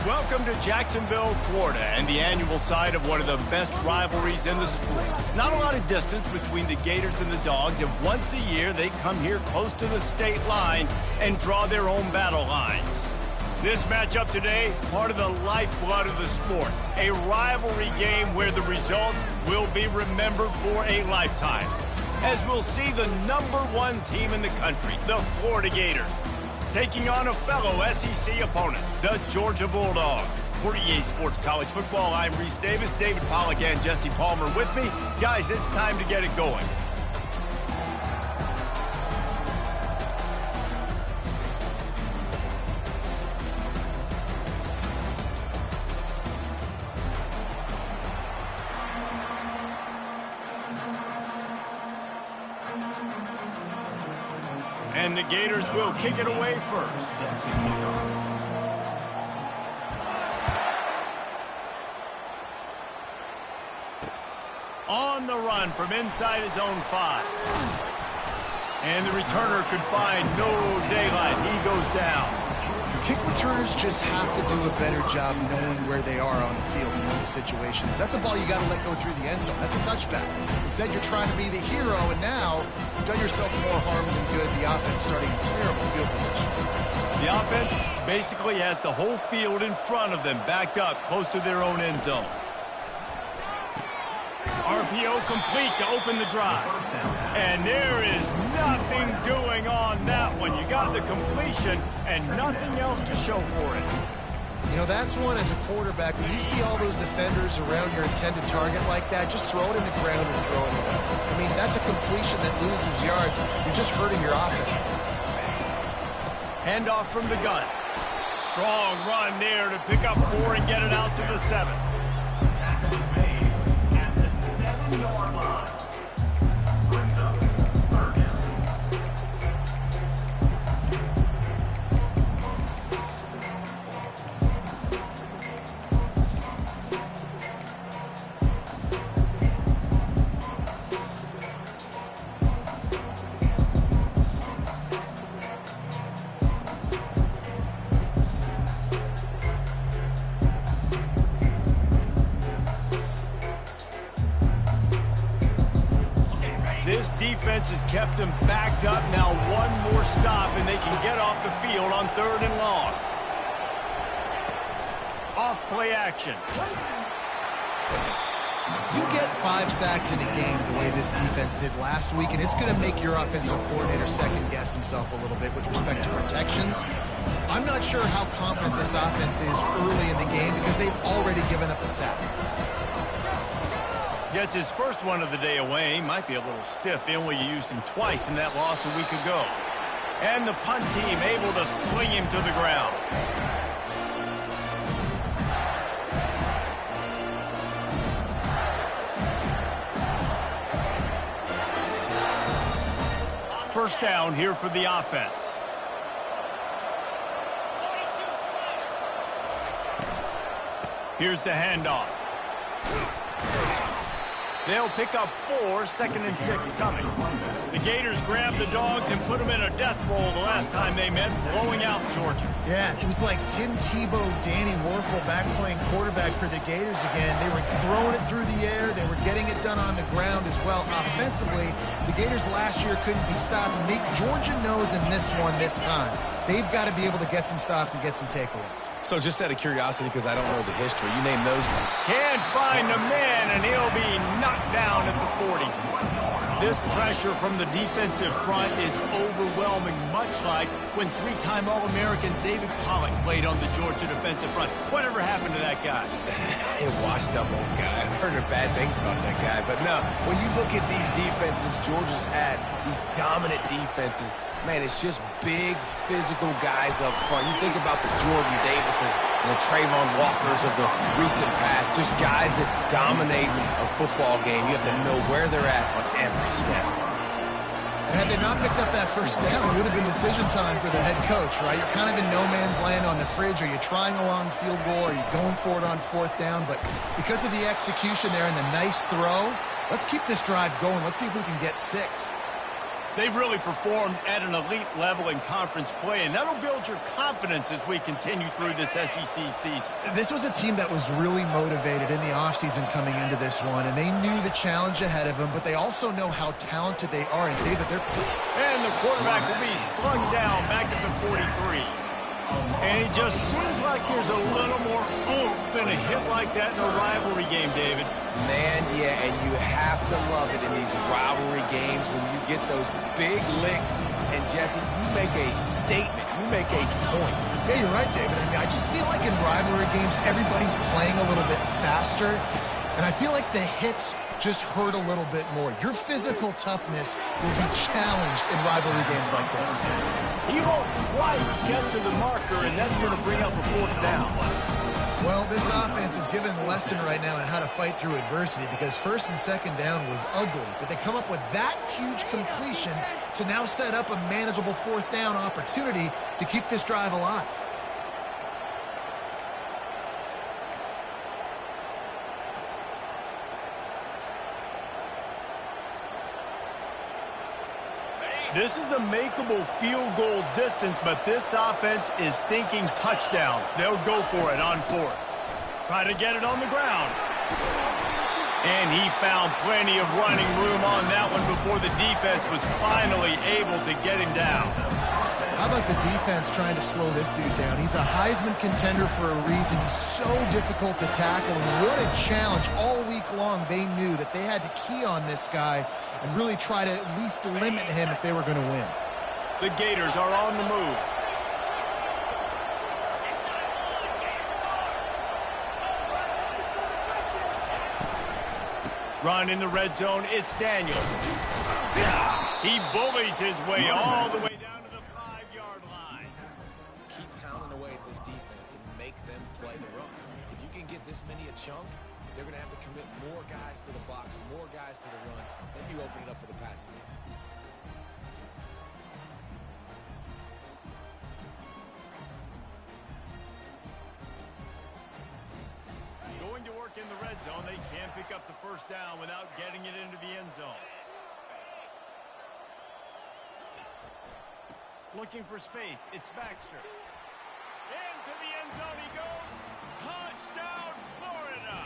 Welcome to Jacksonville, Florida, and the annual site of one of the best rivalries in the sport. Not a lot of distance between the Gators and the Dogs, and once a year they come here close to the state line and draw their own battle lines. This matchup today, part of the lifeblood of the sport, a rivalry game where the results will be remembered for a lifetime. As we'll see the #1 team in the country, the Florida Gators, taking on a fellow SEC opponent, the Georgia Bulldogs. For EA Sports College Football, I'm Reese Davis, David Pollack and Jesse Palmer with me. Guys, it's time to get it going. And the Gators will kick it away first. On the run from inside his own 5. And the returner could find no daylight. He goes down. Kick returners just have to do a better job knowing where they are on the field in those situations. That's a ball you got to let go through the end zone. That's a touchback. Instead, you're trying to be the hero, and now you've done yourself more harm than good. The offense starting in terrible field position. The offense basically has the whole field in front of them, backed up close to their own end zone. RPO complete to open the drive. And there is nothing doing on that one. You got the completion and nothing else to show for it. You know, that's one as a quarterback. When you see all those defenders around your intended target like that, just throw it in the ground and throw it away. I mean, that's a completion that loses yards. You're just hurting your offense. Handoff from the gun. Strong run there to pick up 4 and get it out to the 7. This defense has kept them backed up. Now one more stop, and they can get off the field on 3rd and long. Off play action. You get 5 sacks in a game the way this defense did last week, and it's going to make your offensive coordinator second-guess himself a little bit with respect to protections. I'm not sure how confident this offense is early in the game because they've already given up a sack. Gets his first one of the day away. Might be a little stiff. They only used him twice in that loss a week ago. And the punt team able to sling him to the ground. First down here for the offense. Here's the handoff. They'll pick up 4, 2nd and 6 coming. The Gators grabbed the Dogs and put them in a death roll the last time they met, blowing out Georgia. Yeah, it was like Tim Tebow, Danny Werfel back playing quarterback for the Gators again. They were throwing it through the air. They were getting it done on the ground as well. Offensively, the Gators last year couldn't be stopped. Georgia knows in this one this time. They've got to be able to get some stops and get some takeaways. So just out of curiosity, because I don't know the history, you name those. Can't find the man, and he'll be knocked down at the 40. This pressure from the defensive front is overwhelming, much like when 3-time All-American David Pollack played on the Georgia defensive front. Whatever happened to that guy? A washed-up old guy. I've heard bad things about that guy. But no, when you look at these defenses Georgia's had, these dominant defenses, man, it's just big, physical guys up front. You think about the Jordan Davises and the Trayvon Walkers of the recent past, just guys that dominate a football game. You have to know where they're at on every snap. And had they not picked up that first down, it would have been decision time for the head coach, right? You're kind of in no man's land on the fridge. Are you trying a long field goal? Are you going for it on 4th down? But because of the execution there and the nice throw, let's keep this drive going. Let's see if we can get 6. They've really performed at an elite level in conference play, and that'll build your confidence as we continue through this SEC season. This was a team that was really motivated in the offseason coming into this one, and they knew the challenge ahead of them, but they also know how talented they are. And David, and the quarterback will be slung down back at the 43. And it just seems like there's a little more oomph in a hit like that in a rivalry game, David. Man, yeah, and you have to love it in these rivalry games when you get those big licks. And, Jesse, you make a statement. You make a point. Yeah, you're right, David. I just feel like in rivalry games, everybody's playing a little bit faster. And I feel like the hits just hurt a little bit more. Your physical toughness will be challenged in rivalry games like this. He won't quite get to the marker, and that's going to bring up a 4th down. Well, this offense is given a lesson right now on how to fight through adversity, because 1st and 2nd down was ugly, but they come up with that huge completion to now set up a manageable 4th down opportunity to keep this drive alive. This is a makeable field goal distance, but this offense is thinking touchdowns. They'll go for it on 4th. Try to get it on the ground. And he found plenty of running room on that one before the defense was finally able to get him down. How about the defense trying to slow this dude down? He's a Heisman contender for a reason. He's so difficult to tackle. And what a challenge. All week long, they knew that they had to key on this guy and really try to at least limit him if they were going to win. The Gators are on the move. Run in the red zone, it's Daniels. He bullies his way all the way down to the 5-yard line. Keep pounding away at this defense and make them play the run. If you can get this many a chunk, they're going to have to commit more guys to the box, more guys to the run. Then you open it up for the passing game. Going to work in the red zone, they can pick up the 1st down without getting it into the end zone. Looking for space, it's Baxter. Into the end zone he goes. Touchdown, Florida!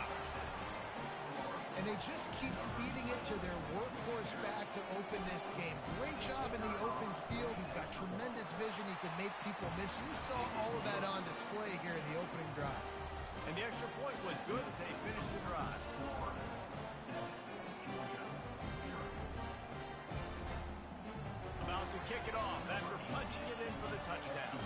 And they just keep feeding it to their workhorse back to open this game. Great job in the open field. He's got tremendous vision. He can make people miss. You saw all of that on display here in the opening drive. And the extra point was good as they finished the drive. About to kick it off after punching it in for the touchdown.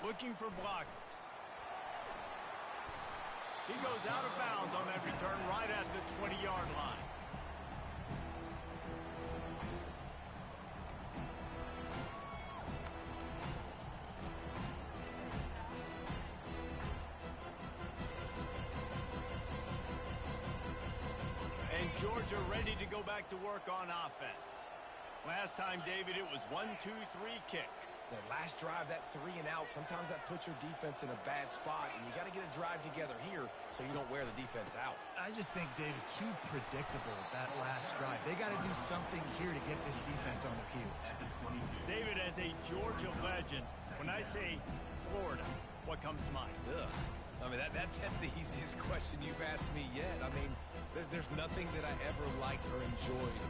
Looking for blockers. He goes out of bounds on that return right at the 20-yard line. And Georgia ready to go back to work on offense. Last time, David, it was 1-2-3 kick. That last drive, that 3 and out, sometimes that puts your defense in a bad spot, and you got to get a drive together here so you don't wear the defense out. I just think, David, too predictable that last drive. They got to do something here to get this defense on their heels. David, as a Georgia legend, when I say Florida, what comes to mind? Ugh. I mean, that's the easiest question you've asked me yet. I mean, there's nothing that I ever liked or enjoyed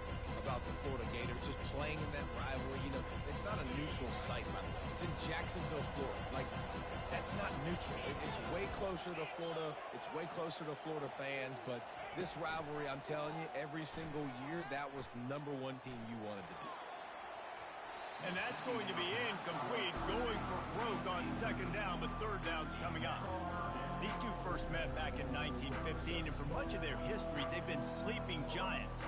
about the Florida Gators, just playing in that rivalry. You know, it's not a neutral site, by the way. It's in Jacksonville, Florida. Like, that's not neutral. It's way closer to Florida. It's way closer to Florida fans. But this rivalry, I'm telling you, every single year, that was the #1 team you wanted to beat. And that's going to be incomplete, going for broke on 2nd down, but 3rd down's coming up. These two first met back in 1915, and for much of their histories, they've been sleeping giants.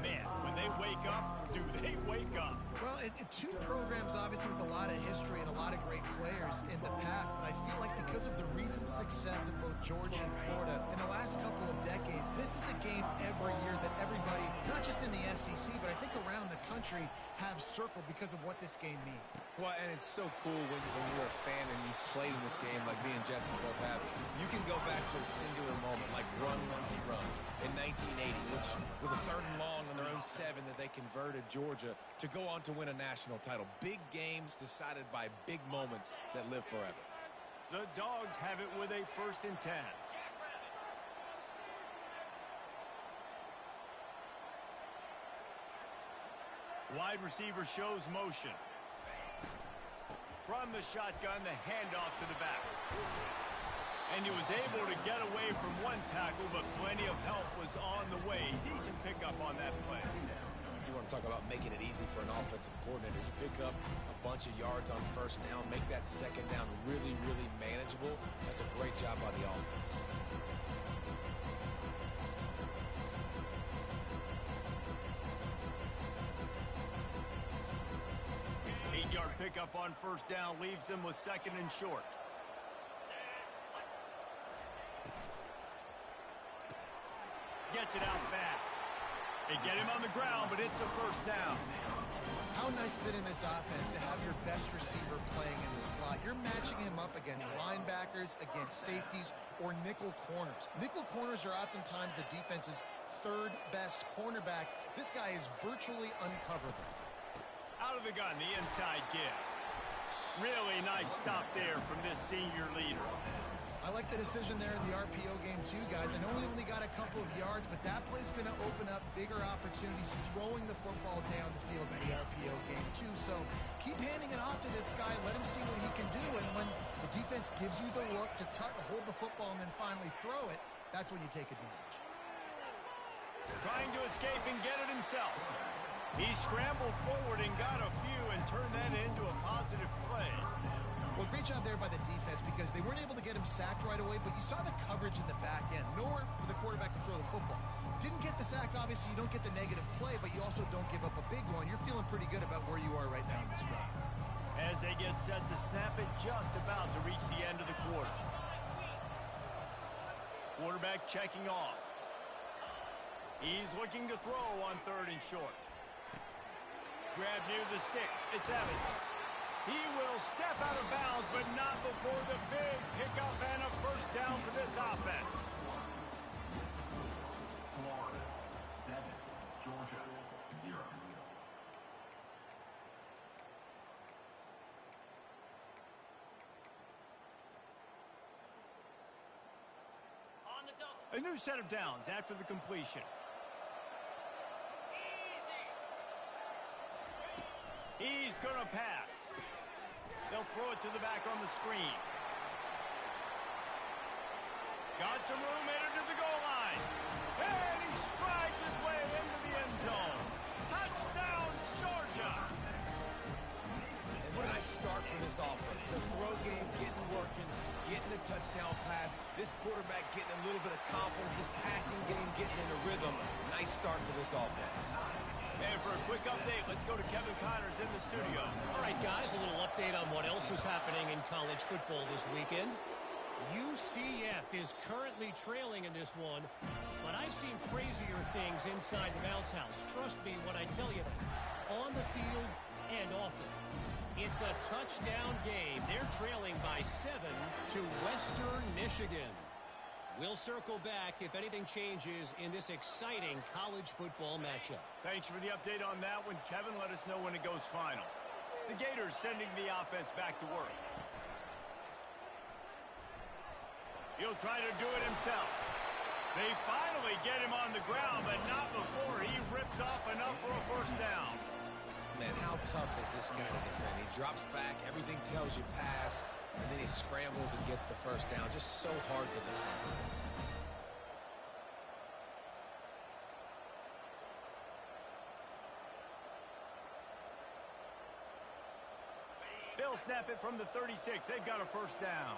man, when they wake up, do they wake up? Well, two programs, obviously, with a lot of history and a lot of great players in the past, but I feel like because of the recent success of both Georgia and Florida in the last couple of decades, this is a game every year that everybody, not just in the SEC, but I think around the country, have circled because of what this game means. Well, and it's so cool when you're a fan and you played in this game like me and Jesse both have. You can go back to a singular moment like Run Lindsey Run in 1980, which was a 3rd and long on their own 7 that they converted Georgia to go on to win a national title. Big games decided by big moments that live forever. The Dogs have it with a 1st and 10. Wide receiver shows motion. From the shotgun, the handoff to the back. And he was able to get away from one tackle, but plenty of help was on the way. Decent pickup on that play. You want to talk about making it easy for an offensive coordinator. You pick up a bunch of yards on 1st down, make that 2nd down really, really manageable. That's a great job by the offense. Eight-yard pickup on 1st down leaves them with 2nd and short. Gets it out fast. They get him on the ground, but it's a 1st down. How nice is it in this offense to have your best receiver playing in the slot? You're matching him up against linebackers, against safeties, or nickel corners. Nickel corners are oftentimes the defense's 3rd best cornerback. This guy is virtually uncoverable. Out of the gun, the inside give. Really nice stop there from this senior leader. I like the decision there in the RPO game too, guys. I know he only got a couple of yards, but that play's going to open up bigger opportunities throwing the football down the field in the RPO game too. So keep handing it off to this guy. Let him see what he can do. And when the defense gives you the look to hold the football and then finally throw it, that's when you take advantage. Trying to escape and get it himself. He scrambled forward and got a few and turned that into a positive play. Well, great job there by the defense because they weren't able to get him sacked right away, but you saw the coverage in the back end. Nowhere for the quarterback to throw the football. Didn't get the sack, obviously. You don't get the negative play, but you also don't give up a big one. You're feeling pretty good about where you are right now in this drive. As they get set to snap it, just about to reach the end of the quarter. Quarterback checking off. He's looking to throw on 3rd and short. Grab near the sticks. It's Evans. He will step out of bounds, but not before the big pickup and a 1st down for this offense. Florida 7, Georgia 0. On the double. A new set of downs after the completion. He's going to pass. They'll throw it to the back on the screen. Got some room, headed to the goal line. And he strides his way into the end zone. Touchdown, Georgia. And what a nice start for this offense. The throw game getting working, getting the touchdown pass. This quarterback getting a little bit of confidence. This passing game getting in a rhythm. Nice start for this offense. And for a quick update, let's go to Kevin Connors in the studio. All right, guys, a little update on what else is happening in college football this weekend. UCF is currently trailing in this one, but I've seen crazier things inside the bounce house. Trust me when I tell you that. On the field and off it. It's a touchdown game. They're trailing by 7 to Western Michigan. We'll circle back if anything changes in this exciting college football matchup. Thanks for the update on that one, Kevin. Let us know when it goes final. The Gators sending the offense back to work. He'll try to do it himself. They finally get him on the ground, but not before he rips off enough for a 1st down. Man, how tough is this guy to defend? He drops back, everything tells you pass, and then he scrambles and gets the 1st down. Just so hard to defend. They'll snap it from the 36. They've got a 1st down.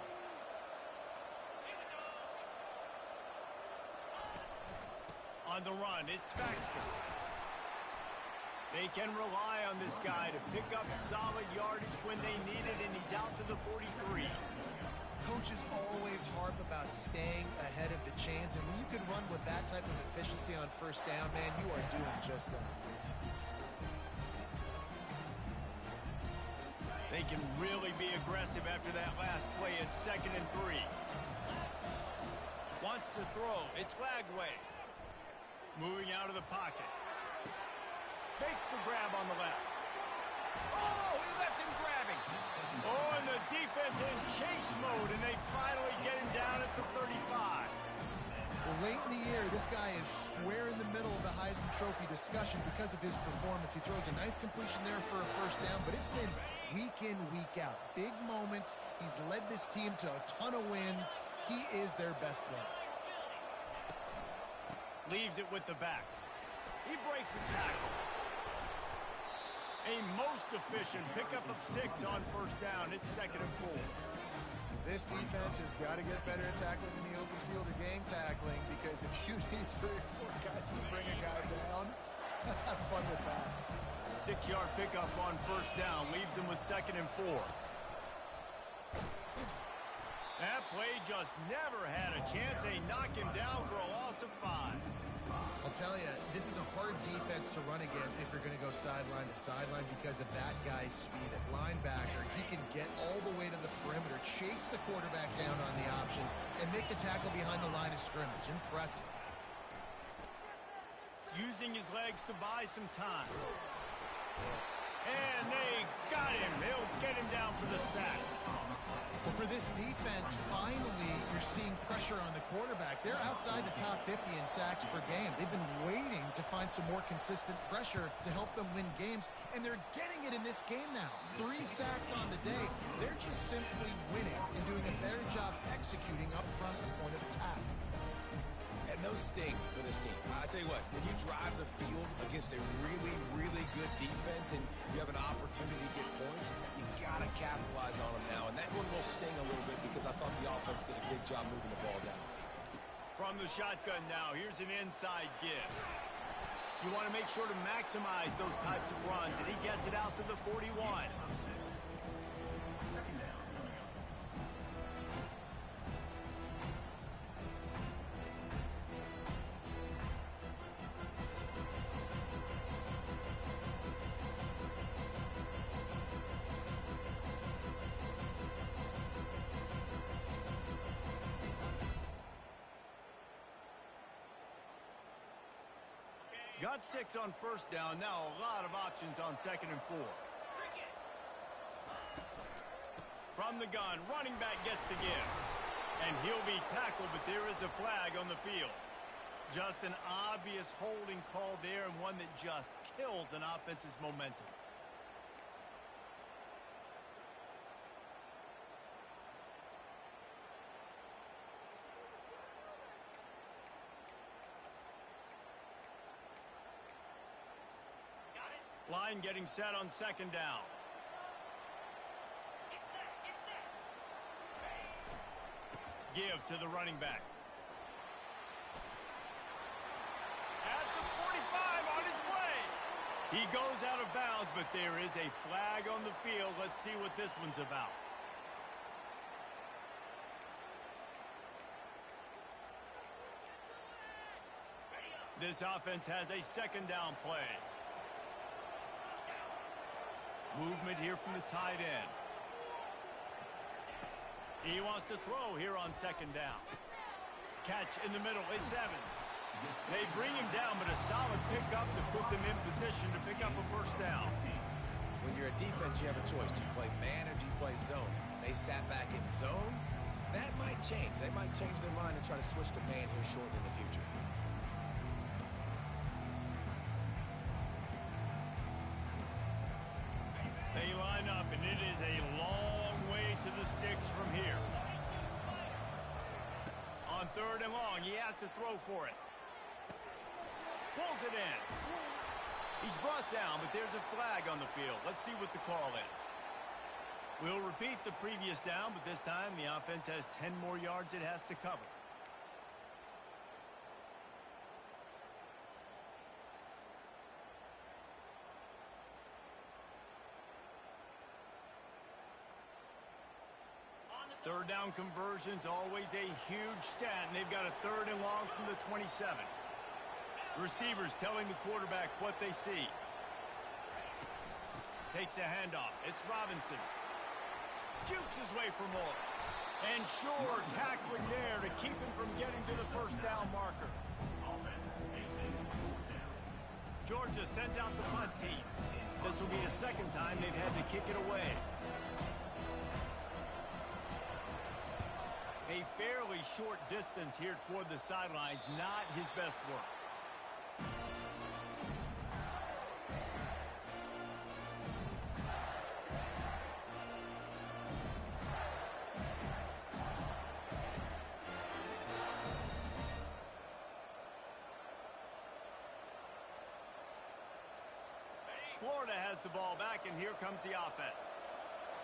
On the run, it's Baxter. They can rely on this guy to pick up solid yardage when they need it, and he's out to the 43. Coaches always harp about staying ahead of the chains, and when you can run with that type of efficiency on first down, man, you are doing just that. They can really be aggressive after that last play at 2nd and 3. Wants to throw. It's Lagway. Moving out of the pocket. Makes the grab on the left. Oh, he left him grabbing. Oh, and the defense in chase mode, and they finally get him down at the 35. Well, late in the year, this guy is square in the middle of the Heisman Trophy discussion because of his performance. He throws a nice completion there for a first down, but it's been week in, week out. Big moments. He's led this team to a ton of wins. He is their best player. Leaves it with the back. He breaks a tackle. A most efficient pickup of 6 on first down. It's 2nd and 4. This defense has got to get better at tackling in the open field or game tackling, because if you need 3 or 4 guys to bring a guy down, have fun with that. 6-yard pickup on first down. Leaves him with 2nd and 4. That play just never had a chance. They knock him down for a loss of 5. I'll tell you, this is a hard defense to run against if you're going to go sideline to sideline because of that guy's speed. At linebacker, he can get all the way to the perimeter, chase the quarterback down on the option, and make the tackle behind the line of scrimmage. Impressive. Using his legs to buy some time. And they got him. They'll get him down for the sack. Well, for this defense, finally, you're seeing pressure on the quarterback. They're outside the top 50 in sacks per game. They've been waiting to find some more consistent pressure to help them win games, and they're getting it in this game now. 3 sacks on the day. They're just simply winning and doing a better job executing up front at the point of attack. And no sting for this team. I tell you what, when you drive the field against a really, really good defense and you have an opportunity to get points, you got to capitalize on them now. And that one will sting a little bit because I thought the offense did a good job moving the ball down the field. From the shotgun now, here's an inside give. You want to make sure to maximize those types of runs, and he gets it out to the 41. Got 6 on first down. Now a lot of options on 2nd and 4. From the gun, running back gets the give. And he'll be tackled, but there is a flag on the field. Just an obvious holding call there, and one that just kills an offense's momentum. Line getting set on 2nd down. Give to the running back. At the 45 on his way. He goes out of bounds, but there is a flag on the field. Let's see what this one's about. This offense has a 2nd down play. Movement here from the tight end. He wants to throw here on 2nd down. Catch in the middle. It's Evans. They bring him down, but a solid pickup to put them in position to pick up a first down. When you're a defense, you have a choice. Do you play man or do you play zone? They sat back in zone. That might change. They might change their mind and try to switch to man here shortly in the future. They line up, and it is a long way to the sticks from here. On 3rd and long, he has to throw for it. Pulls it in. He's brought down, but there's a flag on the field. Let's see what the call is. We'll repeat the previous down, but this time the offense has 10 more yards it has to cover. Third down conversion's always a huge stat, and they've got a 3rd and long from the 27. Receivers telling the quarterback what they see. Takes the handoff. It's Robinson. Jukes his way for more. And sure, tackling there to keep him from getting to the first down marker. Georgia sends out the punt team. This will be the 2nd time they've had to kick it away. A fairly short distance here toward the sidelines, not his best work. Florida has the ball back, and here comes the offense.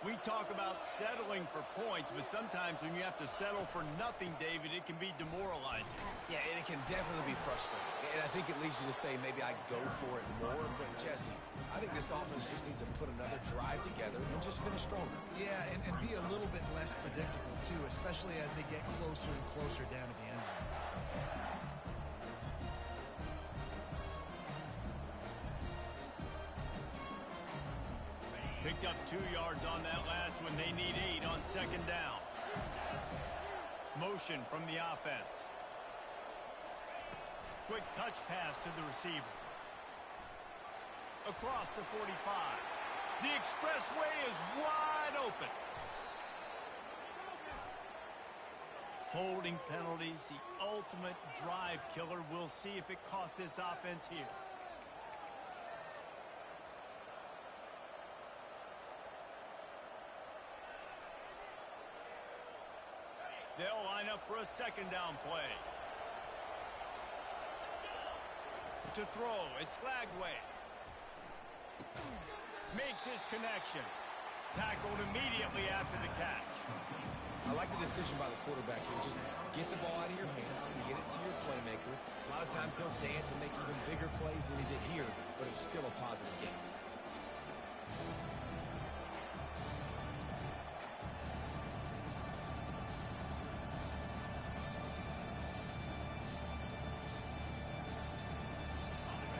We talk about settling for points, but sometimes when you have to settle for nothing, David, it can be demoralizing. Yeah, and it can definitely be frustrating. And I think it leads you to say maybe I go for it more. But, Jesse, I think this offense just needs to put another drive together and just finish stronger. Yeah, and be a little bit less predictable, too, especially as they get closer and closer down to the end zone. Picked up 2 yards on that last one. They need 8 on 2nd down. Motion from the offense. Quick touch pass to the receiver. Across the 45. The expressway is wide open. Holding penalties, the ultimate drive killer. We'll see if it costs this offense here. They'll line up for a 2nd down play. To throw, it's Lagway. Makes his connection. Tackled immediately after the catch. I like the decision by the quarterback here. Just get the ball out of your hands and get it to your playmaker. A lot of times he'll dance and make even bigger plays than he did here, but it's still a positive game.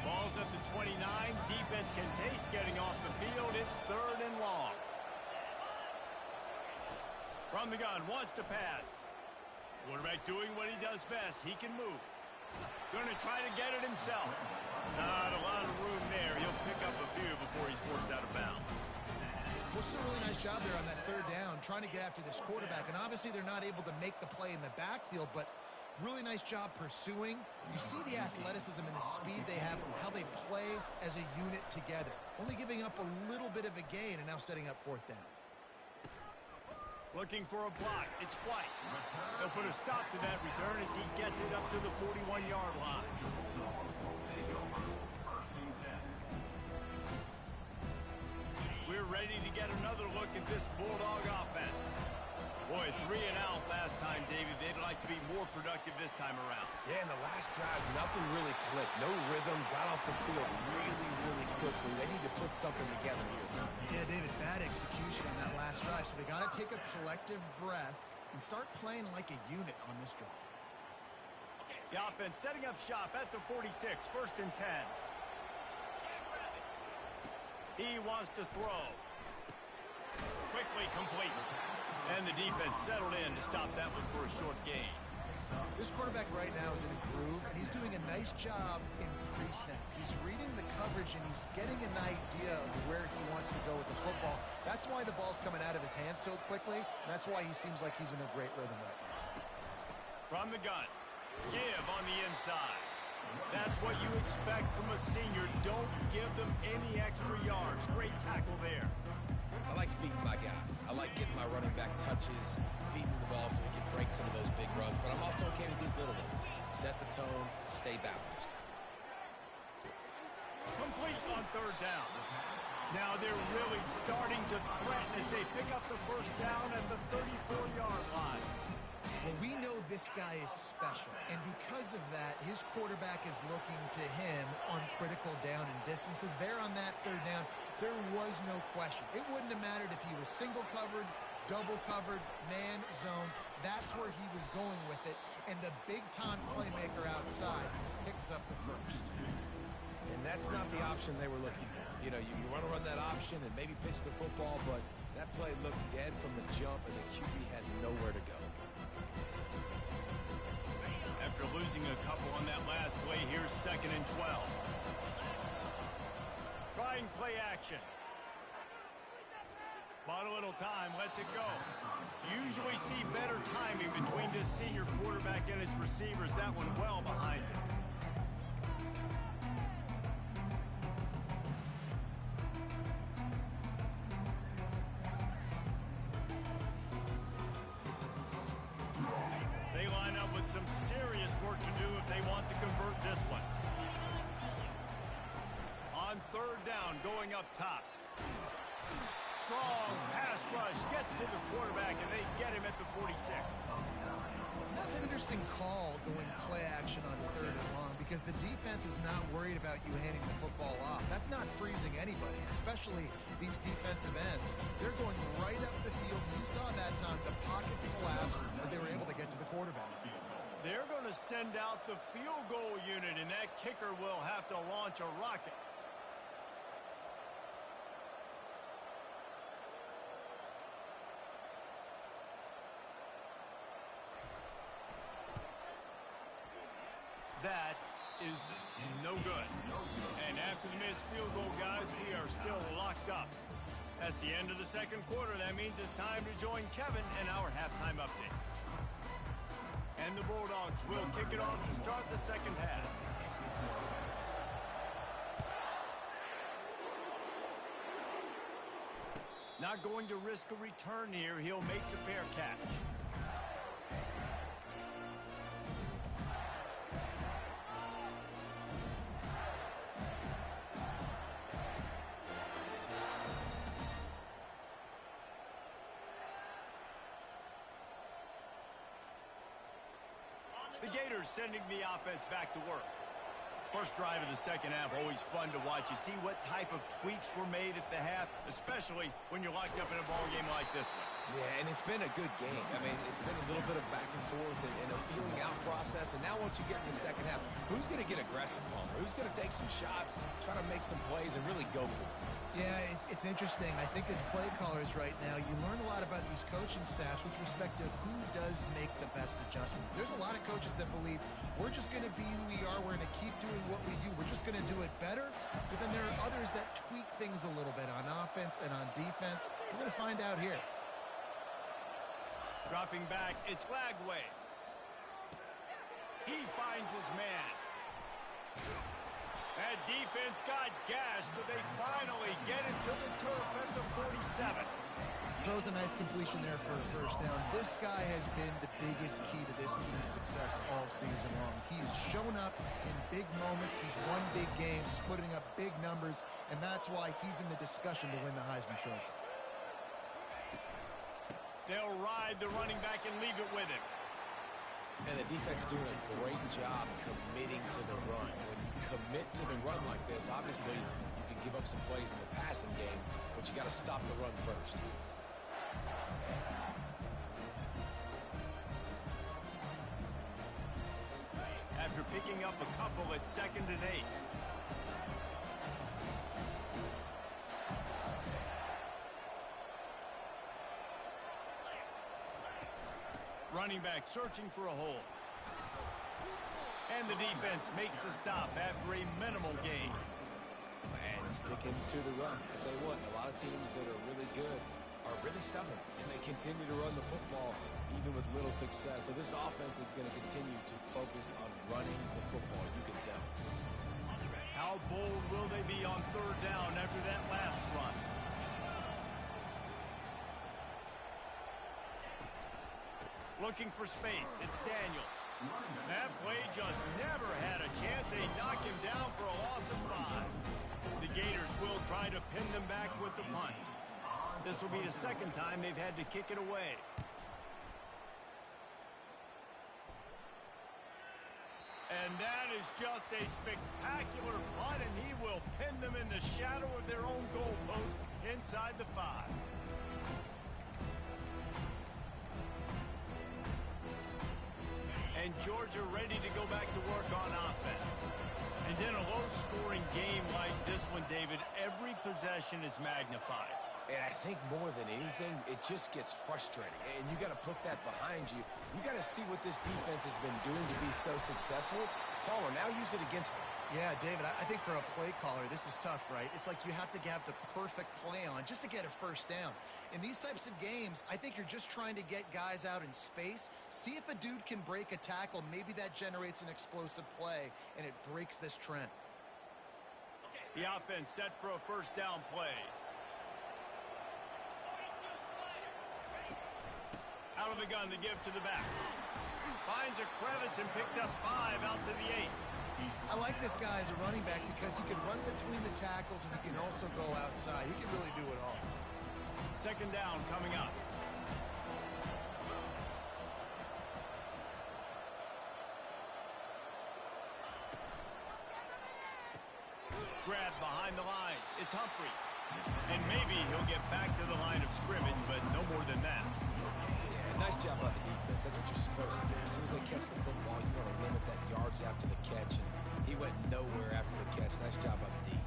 Ball's at the 29. Defense can taste getting off the field. It's 3rd and long. From the gun, wants to pass. Quarterback doing what he does best. He can move. Going to try to get it himself. Not a lot of room there. He'll pick up a few before he's forced out of bounds. What's a really nice job there on that 3rd down, trying to get after this quarterback. And obviously they're not able to make the play in the backfield, but really nice job pursuing. You see the athleticism and the speed they have, how they play as a unit together. Only giving up a little bit of a gain and now setting up 4th down. Looking for a block. It's White. They'll put a stop to that return as he gets it up to the 41-yard line. We're ready to get another look at this Bulldog offense. Boy, 3 and out last time, David. They'd like to be more productive this time around. Yeah, in the last drive, nothing really clicked. No rhythm, got off the field really, really quickly. They need to put something together here. Yeah, David, bad execution on that last drive. So they got to take a collective breath and start playing like a unit on this drive. The offense setting up shop at the 46, 1st and 10. He wants to throw. Quickly complete. And the defense settled in to stop that one for a short gain. This quarterback right now is in a groove, and he's doing a nice job in pre-snap. He's reading the coverage, and he's getting an idea of where he wants to go with the football. That's why the ball's coming out of his hands so quickly, and that's why he seems like he's in a great rhythm right now. From the gun, give on the inside. That's what you expect from a senior. Don't give them any extra yards. Great tackle there. I like feeding my guy. I like getting my running back touches, feeding the ball so he can break some of those big runs. But I'm also okay with these little ones. Set the tone, stay balanced. Complete on 3rd down. Now they're really starting to threaten as they pick up the 1st down at the 34-yard line. Well, we know this guy is special, and because of that, his quarterback is looking to him on critical down and distances. There on that 3rd down, there was no question. It wouldn't have mattered if he was single covered, double covered, man zone. That's where he was going with it. And the big-time playmaker outside picks up the first. And that's not the option they were looking for. You know, you want to run that option and maybe pitch the football, but that play looked dead from the jump, and the QB had nowhere to go. After losing a couple on that last play, here's 2nd and 12. Trying play action. Bought a little time, lets it go. Usually see better timing between this senior quarterback and his receivers. That one well behind him. They line up with some serious work to do if they want to convert this one. On 3rd down, going up top. Strong pass rush, gets to the quarterback, and they get him at the 46. That's an interesting call going play action on 3rd and long because the defense is not worried about you handing the football off. That's not freezing anybody, especially these defensive ends. They're going right up the field. You saw that time the pocket collapse as they were able to get to the quarterback. They're going to send out the field goal unit, and that kicker will have to launch a rocket. That is no good. And after the missed field goal, guys, we are still locked up. That's the end of the 2nd quarter. That means it's time to join Kevin in our halftime update. And the Bulldogs will kick it off to start the 2nd half. Not going to risk a return here. He'll make the fair catch. The Gators sending the offense back to work. First drive of the 2nd half, always fun to watch. You see what type of tweaks were made at the half, especially when you're locked up in a ball game like this one. Yeah, and it's been a good game. I mean, it's been a little bit of back and forth and a feeling out process. And now once you get in the 2nd half, who's going to get aggressive, Palmer? Who's going to take some shots, try to make some plays, and really go for it? Yeah, it's interesting. I think as play callers right now, you learn a lot about these coaching staffs with respect to who does make the best adjustments. There's a lot of coaches that believe we're just going to be who we are. We're going to keep doing what we do. We're just going to do it better. But then there are others that tweak things a little bit on offense and on defense. We're going to find out here. Dropping back, it's Lagway. He finds his man. That defense got gashed, but they finally get it to the turf at the 47. Throws a nice completion there for a first down. This guy has been the biggest key to this team's success all season long. He's shown up in big moments. He's won big games. He's putting up big numbers, and that's why he's in the discussion to win the Heisman Trophy. They'll ride the running back and leave it with him. And the defense doing a great job committing to the run. When you commit to the run like this, obviously you can give up some plays in the passing game, but you got to stop the run first. After picking up a couple at 2nd and 8. Running back searching for a hole. And the defense makes the stop after a minimal gain. And sticking to the run. If they want, a lot of teams that are really good are really stubborn, and they continue to run the football even with little success. So this offense is going to continue to focus on running the football, you can tell. How bold will they be on 3rd down after that last run? Looking for space, it's Daniels. That play just never had a chance. They knock him down for a loss of 5. The Gators will try to pin them back with the punt. This will be the 2nd time they've had to kick it away. And that is just a spectacular punt, and he will pin them in the shadow of their own goalpost inside the 5. Georgia ready to go back to work on offense. And in a low-scoring game like this one, David, every possession is magnified. And I think more than anything, it just gets frustrating. And you got to put that behind you. You got to see what this defense has been doing to be so successful. Palmer, now use it against them. Yeah, David, I think for a play caller, this is tough, right? It's like you have to have the perfect play on just to get a first down. In these types of games, I think you're just trying to get guys out in space, see if a dude can break a tackle. Maybe that generates an explosive play, and it breaks this trend. The offense set for a first down play. Out of the gun to give to the back. Finds a crevice and picks up 5 out to the 8. I like this guy as a running back because he can run between the tackles and he can also go outside. He can really do it all. Second down coming up. Grab behind the line. It's Humphries. And maybe he'll get back to the line of scrimmage, but no more than that. Yeah, nice job by the defense. That's what you're supposed to do. As soon as they catch the football, you want to limit that yards after the catch, and he went nowhere after the catch. Nice job by the D.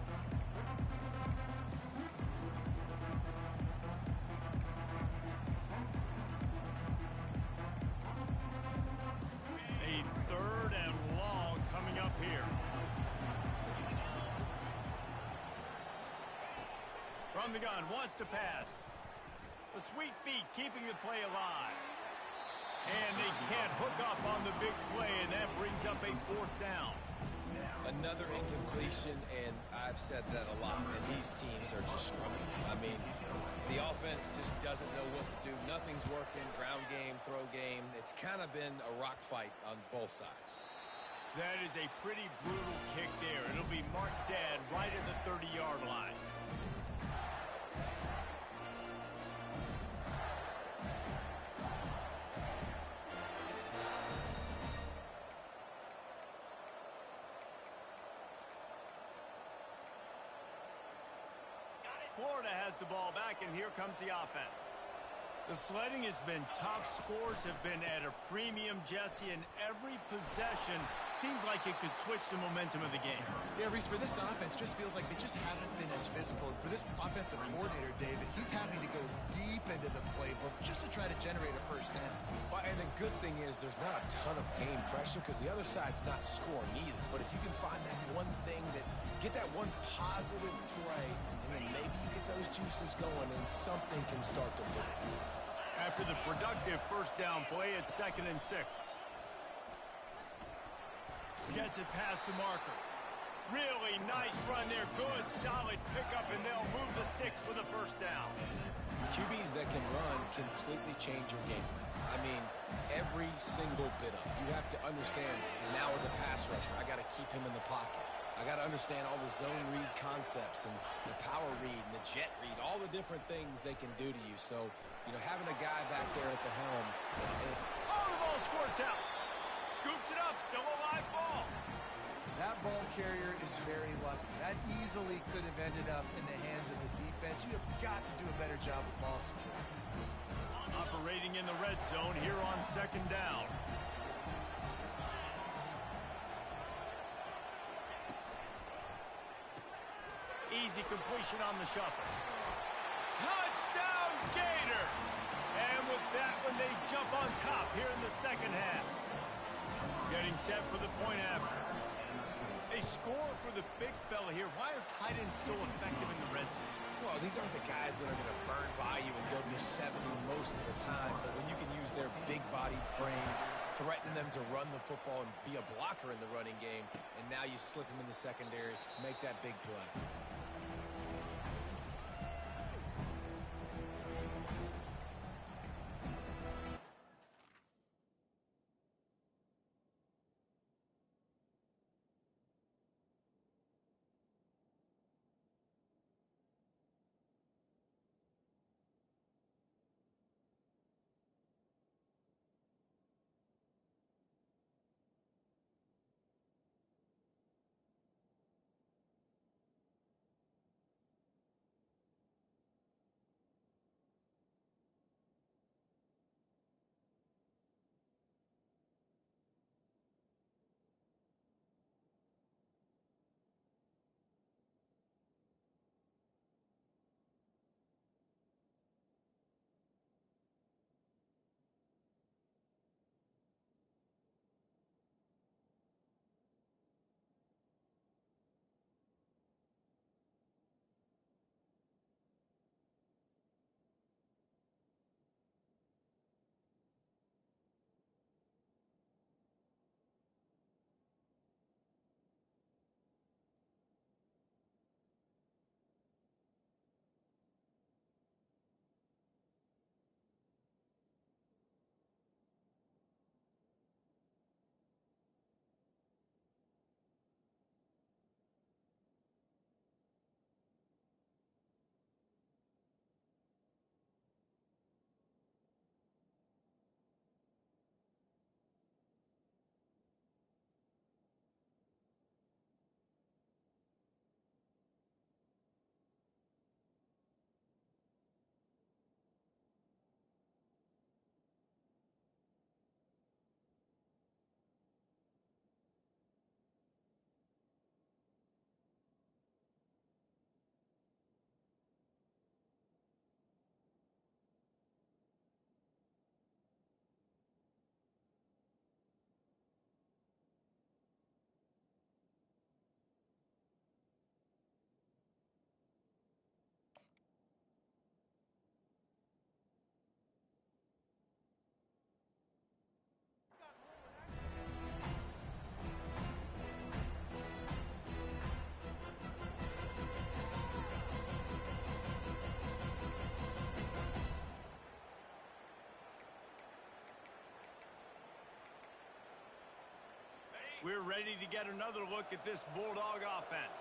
A third and long coming up here. From the gun, wants to pass. The sweet feet keeping the play alive. And they can't hook up on the big play, and that brings up a fourth down. Another incompletion, and I've said that a lot, and these teams are just struggling. I mean, the offense just doesn't know what to do. Nothing's working, ground game, throw game. It's kind of been a rock fight on both sides. That is a pretty brutal kick there. It'll be marked dead right at the 30-yard line. Florida has the ball back, and here comes the offense. The sledding has been tough. Scores have been at a premium, Jesse, and every possession seems like it could switch the momentum of the game. Yeah, Reese, for this offense, just feels like they just haven't been as physical. For this offensive coordinator, David, he's having to go deep into the playbook just to try to generate a first down. Well, and the good thing is there's not a ton of game pressure because the other side's not scoring either. But if you can find that one thing get that one positive play, and then maybe you get those juices going and something can start to move. After the productive first down play, it's 2nd and 6. Gets it past the marker. Really nice run there. Good, solid pickup, and they'll move the sticks for the first down. QBs that can run completely change your game plan. I mean, every single bit of it. You have to understand, now as a pass rusher, I got to keep him in the pocket. I got to understand all the zone read concepts and the power read and the jet read, all the different things they can do to you. So, you know, having a guy back there at the helm. Oh, the ball squirts out. Scoops it up. Still a live ball. That ball carrier is very lucky. That easily could have ended up in the hands of the defense. You have got to do a better job of ball security. Operating in the red zone here on 2nd down. Easy completion on the shuffle. Touchdown, Gator! And with that one, they jump on top here in the second half. Getting set for the point after. A score for the big fella here. Why are tight ends so effective in the red zone? Well, these aren't the guys that are going to burn by you and go through 70 most of the time, but when you can use their big-bodied frames, threaten them to run the football and be a blocker in the running game, and now you slip them in the secondary, make that big play. we're ready to get another look at this Bulldog offense.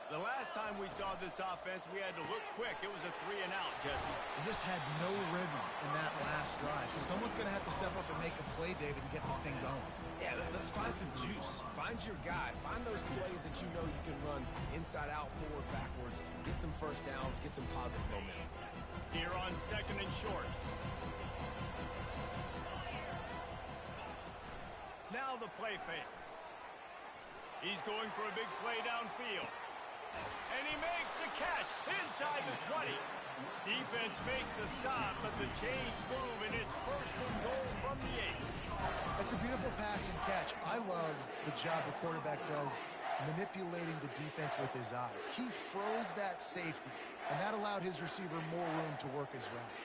The last time we saw this offense, we had to look quick. It was a 3-and-out, Jesse. They just had no rhythm in that last drive. So someone's going to have to step up and make a play, David, and get this thing going. Yeah, let's find some juice. Find your guy. Find those plays that you know you can run inside out, forward, backwards. Get some first downs. Get some positive momentum. Here on 2nd and short. Now the play fake. He's going for a big play downfield. And he makes the catch inside the 20. Defense makes a stop, but the chains move, and it's 1st and goal from the 8. That's a beautiful pass and catch. I love the job the quarterback does manipulating the defense with his eyes. He froze that safety, and that allowed his receiver more room to work his route.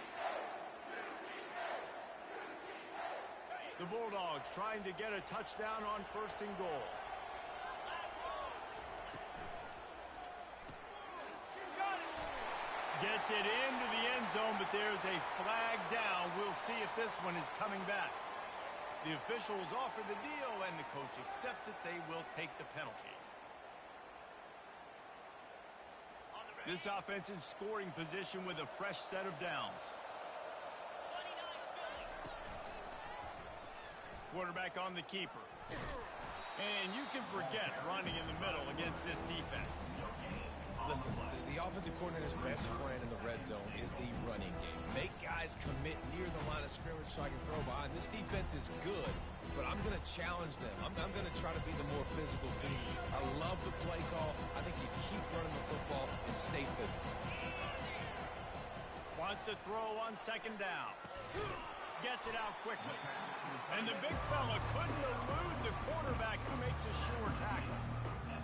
The Bulldogs trying to get a touchdown on 1st and goal. Gets it into the end zone, but there's a flag down. We'll see if this one is coming back. The officials offer the deal, and the coach accepts it. They will take the penalty. This offense in scoring position with a fresh set of downs. Quarterback on the keeper. And you can forget running in the middle against this defense. Listen, the offensive coordinator's best friend in the red zone is the running game. Make guys commit near the line of scrimmage so I can throw behind. This defense is good, but I'm going to challenge them. I'm going to try to be the more physical team. I love the play call. I think you keep running the football and stay physical. Wants to throw on 2nd down. Gets it out quickly. And the big fella couldn't elude the quarterback who makes a sure tackle.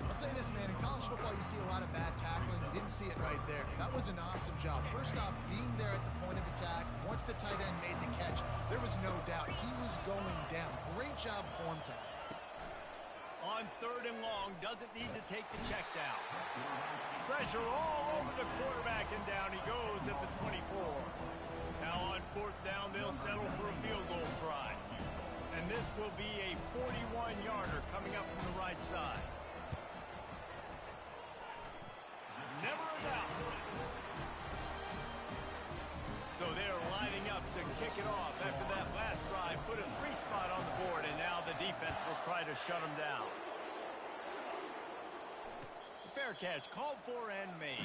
I'll say this, man, in college football you see a lot of bad tackling. You didn't see it right there. That was an awesome job. First off, being there at the point of attack. Once the tight end made the catch, there was no doubt he was going down. Great job form tackle. On 3rd and long, doesn't need to take the check down. Pressure all over the quarterback, and down he goes at the 24. Now on 4th down, they'll settle for a field goal try. And this will be a 41-yarder coming up from the right side. Never a doubt. So they're lining up to kick it off after that last drive. Put a 3-spot on the board, and now the defense will try to shut them down. Fair catch called for and made.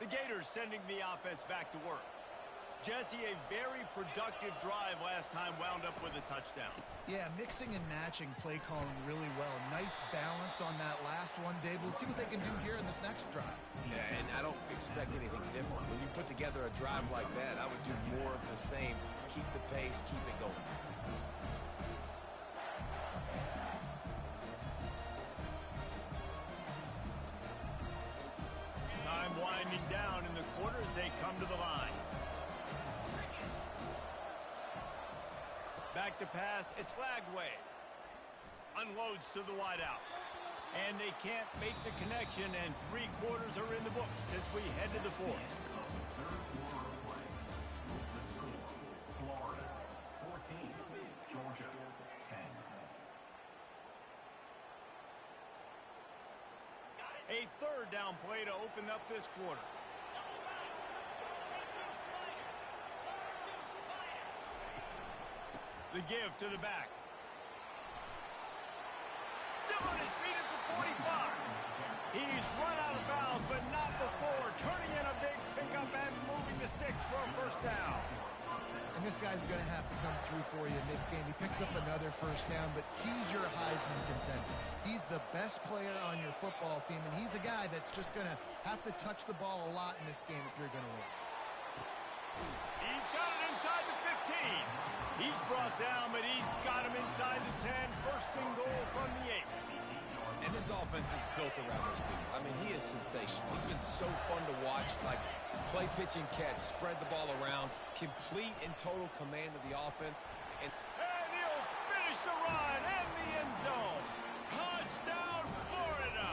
The Gators sending the offense back to work. Jesse, a very productive drive last time wound up with a touchdown. Yeah, mixing and matching play calling really well. Nice balance on that last one, David. Let's see what they can do here in this next drive. Yeah, and I don't expect anything different. When you put together a drive like that, I would do more of the same. Keep the pace, keep it going. Time winding down in the quarter as they come to the line. Back to pass, it's Lagway. Unloads to the wideout. And they can't make the connection, and 3 quarters are in the books as we head to the 4th. Third quarter of play. The score, Florida 14, Georgia 10. A 3rd down play to open up this quarter. The give to the back. Still on his feet at the 45. He's run out of bounds, but not before. Turning in a big pickup and moving the sticks for a 1st down. And this guy's going to have to come through for you in this game. He picks up another 1st down, but he's your Heisman contender. He's the best player on your football team, and he's a guy that's just going to have to touch the ball a lot in this game if you're going to win. He's got it inside the 15. He's brought down, but he's got him inside the 10. 1st and goal from the 8. And this This offense is built around this dude. I mean, he is sensational. He's been so fun to watch, like play, pitch, and catch, spread the ball around, complete and total command of the offense. And he'll finish the run in the end zone. Touchdown, Florida.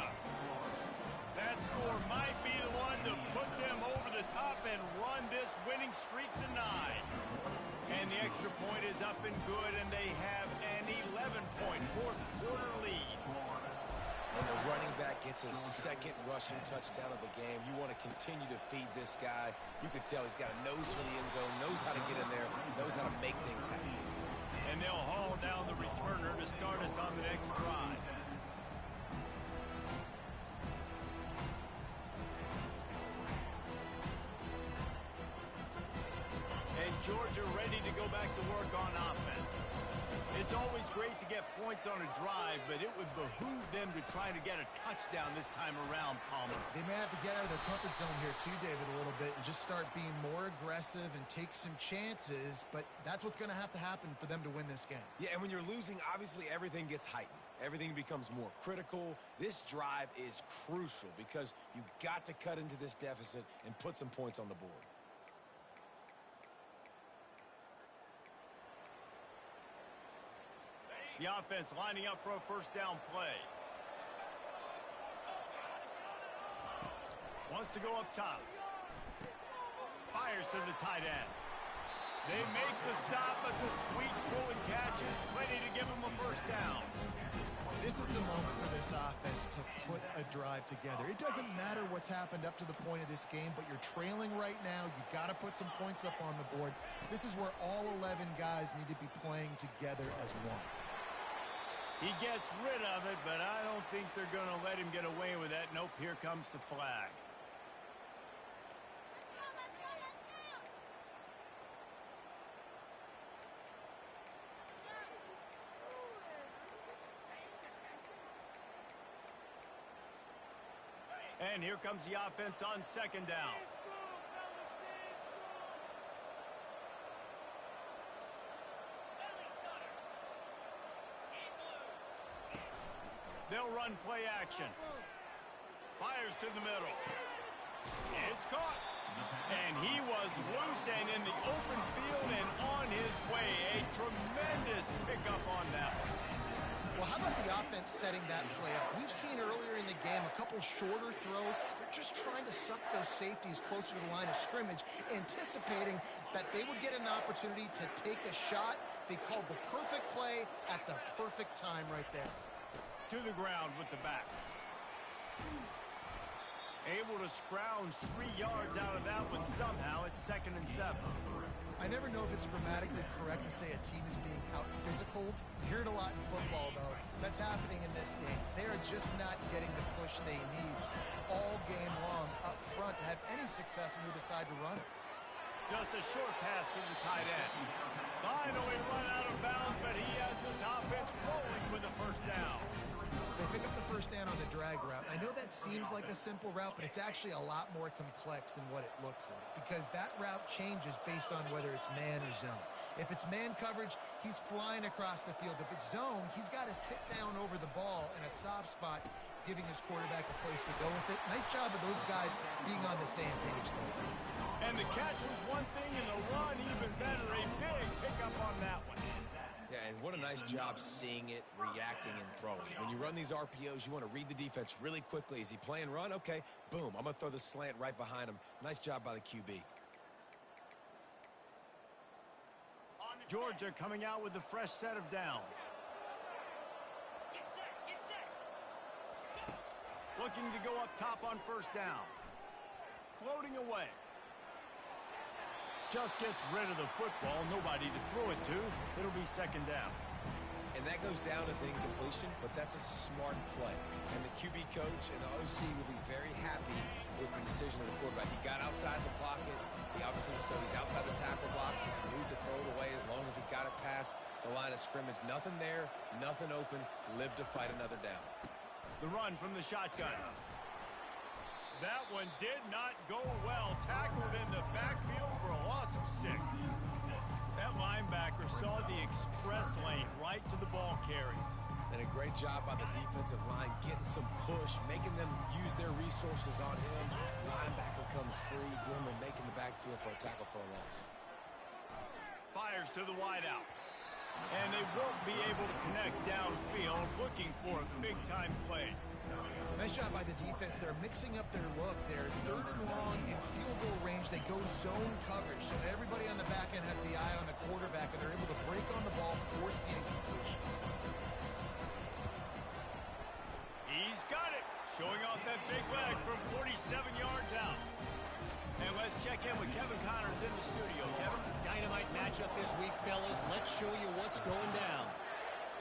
That score might be the one to put them over the top and run this winning streak to 9. And the extra point is up and good, and they have an 11-point fourth-quarter lead. And the running back gets his second rushing touchdown of the game. You want to continue to feed this guy. You can tell he's got a nose for the end zone, knows how to get in there, knows how to make things happen. And they'll haul down the returner to start us on the next drive. And Georgia ready to go back to work on offense. It's always great to get points on a drive, but it would behoove them to try to get a touchdown this time around, Palmer. They may have to get out of their comfort zone here too, David, a little bit and just start being more aggressive and take some chances, but that's what's going to have to happen for them to win this game. Yeah, and when you're losing, obviously everything gets heightened. Everything becomes more critical. This drive is crucial because you've got to cut into this deficit and put some points on the board. The offense lining up for a first down play. Wants to go up top. Fires to the tight end. They make the stop, but the sweet throw and catch is plenty to give them a first down. This is the moment for this offense to put a drive together. It doesn't matter what's happened up to the point of this game, but you're trailing right now. You've got to put some points up on the board. This is where all 11 guys need to be playing together as one. He gets rid of it, but I don't think they're going to let him get away with that. Nope, here comes the flag. And here comes the offense on second down. They'll run play action. Fires to the middle. It's caught. And he was loose and in the open field and on his way. A tremendous pickup on that one. Well, how about the offense setting that play up? We've seen earlier in the game a couple shorter throws. They're just trying to suck those safeties closer to the line of scrimmage, anticipating that they would get an opportunity to take a shot. They called the perfect play at the perfect time right there. To the ground with the back. Able to scrounge 3 yards out of that one somehow. It's 2nd and 7. I never know if it's grammatically correct to say a team is being out-physicaled. You hear it a lot in football, though. That's happening in this game. They are just not getting the push they need all game long up front to have any success when they decide to run it. Just a short pass to the tight end. Finally run out of bounds, but he has this offense rolling with a first down. They pick up the first down on the drag route. I know that seems like a simple route, but it's actually a lot more complex than what it looks like because that route changes based on whether it's man or zone. If it's man coverage, he's flying across the field. If it's zone, he's got to sit down over the ball in a soft spot, giving his quarterback a place to go with it. Nice job of those guys being on the same page, though. And the catch was one thing, and the run even better. A big pickup on that one. Yeah, and what a nice job seeing it, reacting, and throwing. When you run these RPOs, you want to read the defense really quickly. Is he playing run? Okay, boom. I'm going to throw the slant right behind him. Nice job by the QB. Georgia coming out with a fresh set of downs. Looking to go up top on first down. Floating away. Just gets rid of the football. Nobody to throw it to. It'll be 2nd down. And that goes down as incompletion, but that's a smart play. And the QB coach and the OC will be very happy with the decision of the quarterback. He got outside the pocket. He obviously so he's outside the tackle box. He's moved to throw it away as long as he got it past the line of scrimmage. Nothing there, nothing open. Live to fight another down. The run from the shotgun. That one did not go well. Tackled in the backfield for a loss of 6. That linebacker saw the express lane right to the ball carrier. And a great job by the defensive line, getting some push, making them use their resources on him. Linebacker comes free, Boomer making the backfield for a tackle for a loss. Fires to the wideout. And they won't be able to connect downfield, looking for a big-time play. Nice job by the defense. They're mixing up their look. They're 3rd and long in field goal range. They go zone coverage. So everybody on the back end has the eye on the quarterback, and they're able to break on the ball, force the incompletion. He's got it. Showing off that big leg from 47 yards out. And let's check in with Kevin Connors in the studio. Kevin? Dynamite matchup this week, fellas. Let's show you what's going down.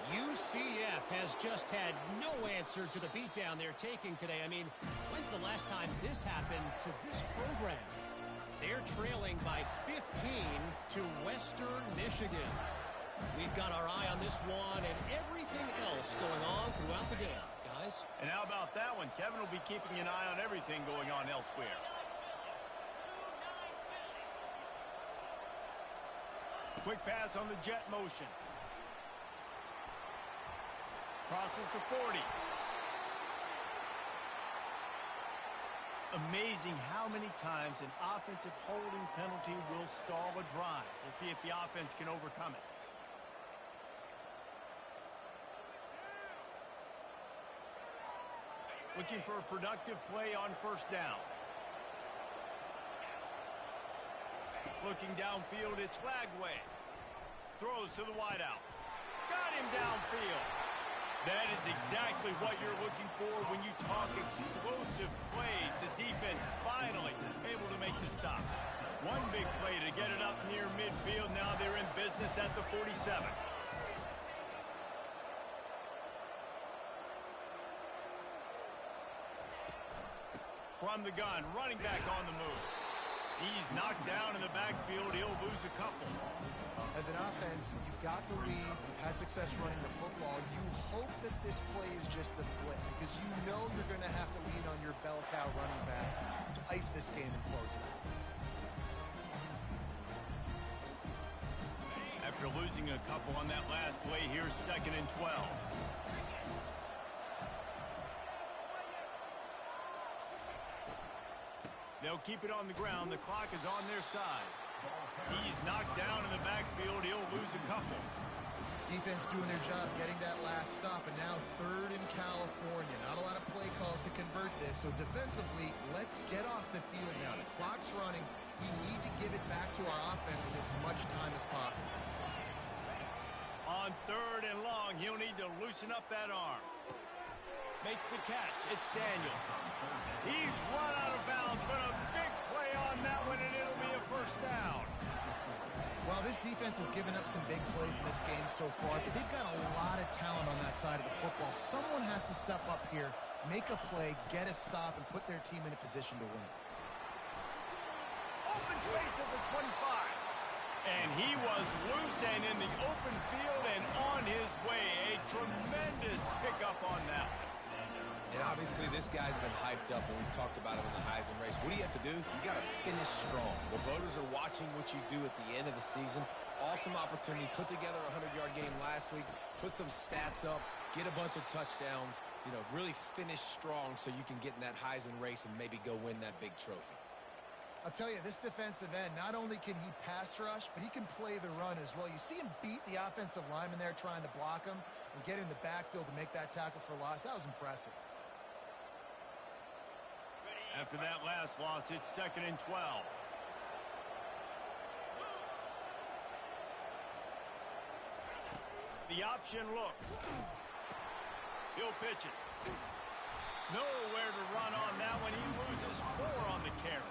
UCF has just had no answer to the beatdown they're taking today. I mean, when's the last time this happened to this program? They're trailing by 15 to Western Michigan. We've got our eye on this one and everything else going on throughout the game, guys. And how about that one? Kevin will be keeping an eye on everything going on elsewhere. Quick pass on the jet motion. Crosses to 40. Amazing how many times an offensive holding penalty will stall a drive. We'll see if the offense can overcome it. Looking for a productive play on 1st down. Looking downfield, it's Flagway. Throws to the wideout. Got him downfield. That is exactly what you're looking for when you talk explosive plays. The defense finally able to make the stop. One big play to get it up near midfield. Now they're in business at the 47. From the gun, running back on the move. He's knocked down in the backfield. He'll lose a couple. As an offense, you've got the lead. You've had success running the football. You hope that this play is just a blip because you know you're going to have to lean on your bell cow running back to ice this game and close it out. After losing a couple on that last play, here's 2nd and 12. They'll keep it on the ground. The clock is on their side. He's knocked down in the backfield. He'll lose a couple. Defense doing their job, getting that last stop, and now 3rd in California. Not a lot of play calls to convert this, so defensively, let's get off the field now. The clock's running. We need to give it back to our offense with as much time as possible. On 3rd and long, he'll need to loosen up that arm. Makes the catch. It's Daniels. He's run out of bounds, but a big play on that one, and it'll be a 1st down. Well, this defense has given up some big plays in this game so far, but they've got a lot of talent on that side of the football. Someone has to step up here, make a play, get a stop, and put their team in a position to win. Open space at the 25. And he was loose and in the open field and on his way. A tremendous pickup on that one. And obviously this guy's been hyped up, and we talked about him in the Heisman race. What do you have to do? You got to finish strong. The voters are watching what you do at the end of the season. Awesome opportunity. Put together a 100-yard game last week. Put some stats up. Get a bunch of touchdowns. You know, really finish strong so you can get in that Heisman race and maybe go win that big trophy. I'll tell you, this defensive end, not only can he pass rush, but he can play the run as well. You see him beat the offensive lineman there trying to block him and get in the backfield to make that tackle for loss. That was impressive. After that last loss, it's 2nd and 12. The option look. He'll pitch it. Nowhere to run on that one. He loses 4 on the carry.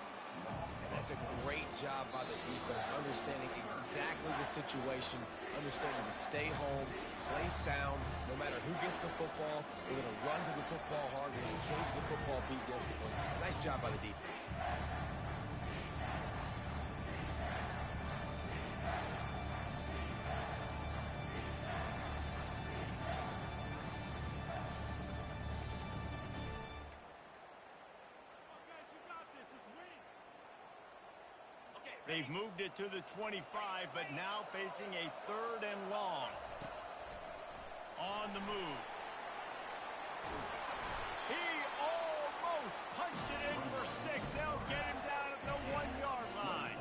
And that's a great job by the defense, understanding exactly the situation, understanding to stay home, play sound. No matter who gets the football, we're going to run to the football hard. We're going to cage the football, be disciplined. Nice job by the defense. They've moved it to the 25, but now facing a 3rd and long. On the move. He almost punched it in for 6. They'll get him down at the 1-yard line.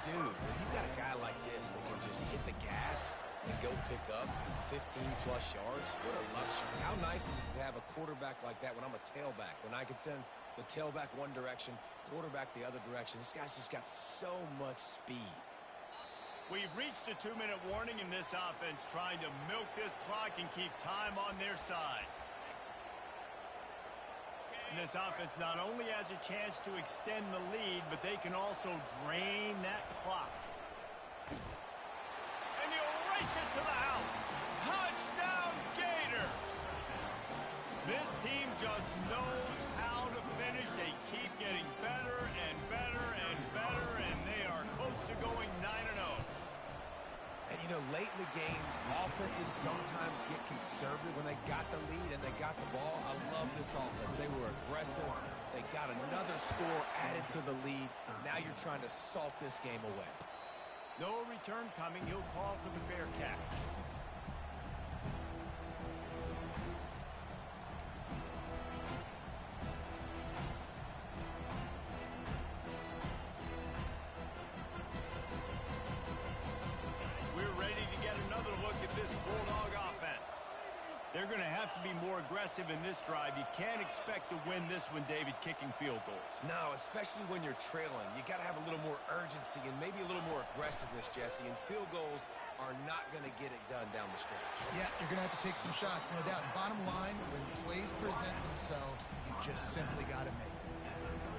Dude, when you got a guy like this that can just hit the gas and go pick up 15-plus yards, what a luxury. How nice is it to have a quarterback like that when I'm a tailback, when I can send the tailback one direction, quarterback the other direction. This guy's just got so much speed. We've reached the 2-minute warning in this offense, trying to milk this clock and keep time on their side. And this offense not only has a chance to extend the lead, but they can also drain that clock. And he'll race it to the house. Touchdown, Gators! This team just knows how to finish. They keep getting better and better and better, and they are close to going 9-0. And, you know, late in the games, offenses sometimes get conservative when they got the lead and they got the ball. I love this offense. They were aggressive. They got another score added to the lead. Now you're trying to salt this game away. No return coming. He'll call for the fair catch. We're ready to get another look at this Bulldog offense. They're going to have to be more aggressive in this drive. You can't expect to win this one, David, kicking field goals. No, especially when you're trailing. You got to have a little more urgency and maybe a little more aggressiveness, Jesse. And field goals are not going to get it done down the stretch. Yeah, you're going to have to take some shots, no doubt. Bottom line, when plays present themselves, you just simply got to make them.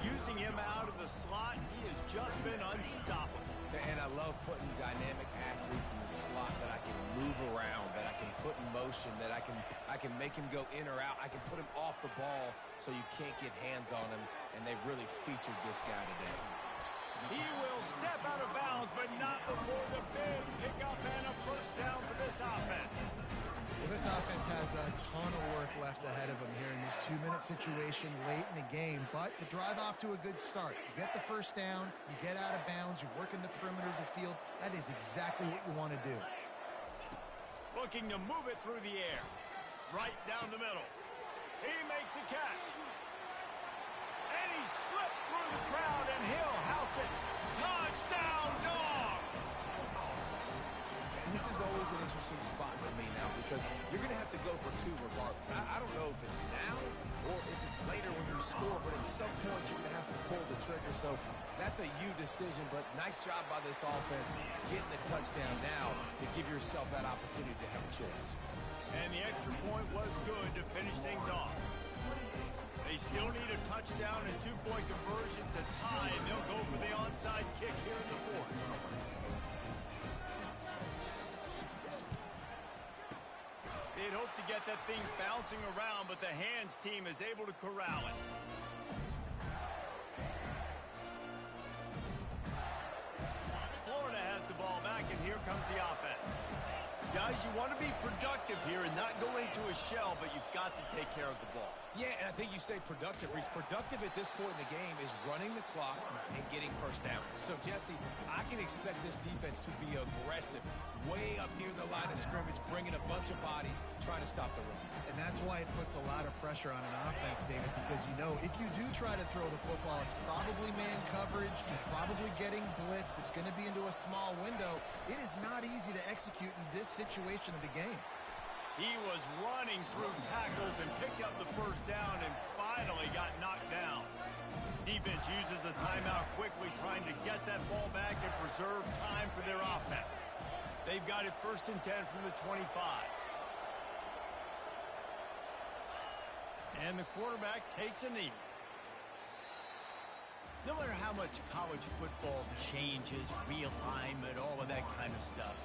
Using him out of the slot, he has just been unstoppable. And I love putting dynamic athletes in the slot that I can move around, that I can put in motion, that I can make him go in or out. I can put him off the ball so you can't get hands on him, and they've really featured this guy today. He will step out of bounds, but not before the big pickup and a first down for this offense. Well, this offense has a ton of work left ahead of them here in this 2-minute situation late in the game, but the drive off to a good start. You get the first down, you get out of bounds, you work in the perimeter of the field. That is exactly what you want to do. Looking to move it through the air. Right down the middle. He makes a catch. And he slipped through the crowd, and he'll house it. Touchdown, Dogs! And this is always an interesting spot for me now because you're going to have to go for 2 regardless. I don't know if it's now or if it's later when you score, but at some point you're going to have to pull the trigger. So that's a you decision, but nice job by this offense getting the touchdown now to give yourself that opportunity to have a choice. And the extra point was good to finish things off. They still need a touchdown and 2-point conversion to tie, and they'll go for the onside kick here in the 4th. They'd hoped to get that thing bouncing around, but the hands team is able to corral it. Florida has the ball back, and here comes the offense. Guys, you want to be productive here and not go into a shell, but you've got to take care of the ball. Yeah, and I think you say productive. He's productive at this point in the game is running the clock and getting first down. So, Jesse, I can expect this defense to be aggressive, way up near the line of scrimmage, bringing a bunch of bodies, trying to stop the run. And that's why it puts a lot of pressure on an offense, David, because you know if you do try to throw the football, it's probably man coverage, you're probably getting blitz that's going to be into a small window. It is not easy to execute in this situation of the game. He was running through tackles and picked up the first down and finally got knocked down. Defense uses a timeout quickly, trying to get that ball back and preserve time for their offense. They've got it 1st and 10 from the 25. And the quarterback takes a knee. No matter how much college football changes, realignment, all of that kind of stuff,